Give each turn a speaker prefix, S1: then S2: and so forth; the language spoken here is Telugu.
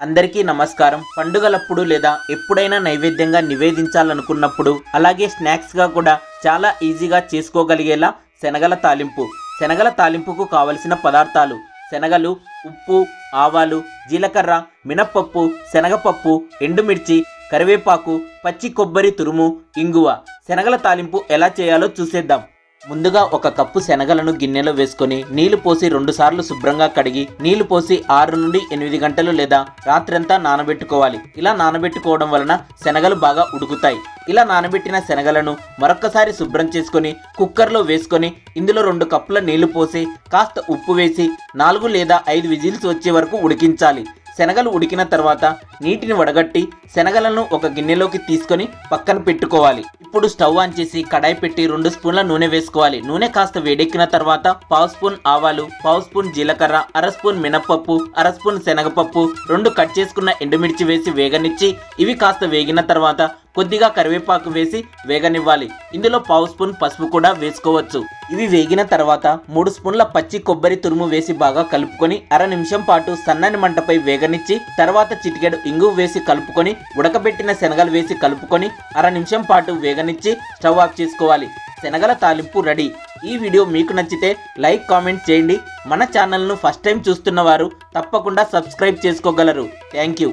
S1: అందరికీ నమస్కారం. పండుగలప్పుడు లేదా ఎప్పుడైనా నైవేద్యంగా నివేదించాలనుకున్నప్పుడు అలాగే స్నాక్స్గా కూడా చాలా ఈజీగా చేసుకోగలిగేలా శనగల తాలింపు. శనగల తాలింపుకు కావలసిన పదార్థాలు: శనగలు, ఉప్పు, ఆవాలు, జీలకర్ర, మినప్పప్పు, శనగపప్పు, ఎండుమిర్చి, కరివేపాకు, పచ్చి కొబ్బరి తురుము, ఇంగువ. శనగల తాలింపు ఎలా చేయాలో చూసేద్దాం. ముందుగా ఒక కప్పు శనగలను గిన్నెలో వేసుకొని నీళ్లు పోసి 2 సార్లు శుభ్రంగా కడిగి నీళ్లు పోసి 6 నుండి 8 గంటలు లేదా రాత్రంతా నానబెట్టుకోవాలి. ఇలా నానబెట్టుకోవడం వలన శనగలు బాగా ఉడుకుతాయి. ఇలా నానబెట్టిన శనగలను మరొక్కసారి శుభ్రం చేసుకొని కుక్కర్లో వేసుకొని ఇందులో 2 కప్పుల నీళ్లు పోసి కాస్త ఉప్పు వేసి 4 లేదా 5 విజిల్స్ వచ్చే వరకు ఉడికించాలి. శనగలు ఉడికిన తర్వాత నీటిని వడగట్టి శనగలను ఒక గిన్నెలోకి తీసుకొని పక్కన పెట్టుకోవాలి. ఇప్పుడు స్టవ్ ఆన్ చేసి కడాయి పెట్టి 2 స్పూన్ల నూనె వేసుకోవాలి. నూనె కాస్త వేడెక్కిన తర్వాత 1/2 స్పూన్ ఆవాలు, 1/2 స్పూన్ జీలకర్ర, 1/2 స్పూన్ మినప్పప్పు, 1/2 స్పూన్ శనగపప్పు, 2 కట్ చేసుకున్న ఎండుమిర్చి వేసి వేగనిచ్చి ఇవి కాస్త వేగిన తర్వాత కొద్దిగా కరివేపాకు వేసి వేగనివ్వాలి. ఇందులో 1/2 స్పూన్ పసుపు కూడా వేసుకోవచ్చు. ఇవి వేగిన తర్వాత 3 స్పూన్ల పచ్చి కొబ్బరి తురుము వేసి బాగా కలుపుకొని 1/2 నిమిషం పాటు సన్నని మంటపై వేగనిచ్చి తర్వాత చిటికెడు ఇంగువ వేసి కలుపుకొని ఉడకబెట్టిన శనగలు వేసి కలుపుకొని 1/2 నిమిషం పాటు వేగనిచ్చి స్టవ్ ఆఫ్ చేసుకోవాలి. శనగల తాలింపు రెడీ. ఈ వీడియో మీకు నచ్చితే లైక్, కామెంట్ చేయండి. మన ఛానల్ను ఫస్ట్ టైం చూస్తున్న వారు తప్పకుండా సబ్స్క్రైబ్ చేసుకోగలరు. Thank you.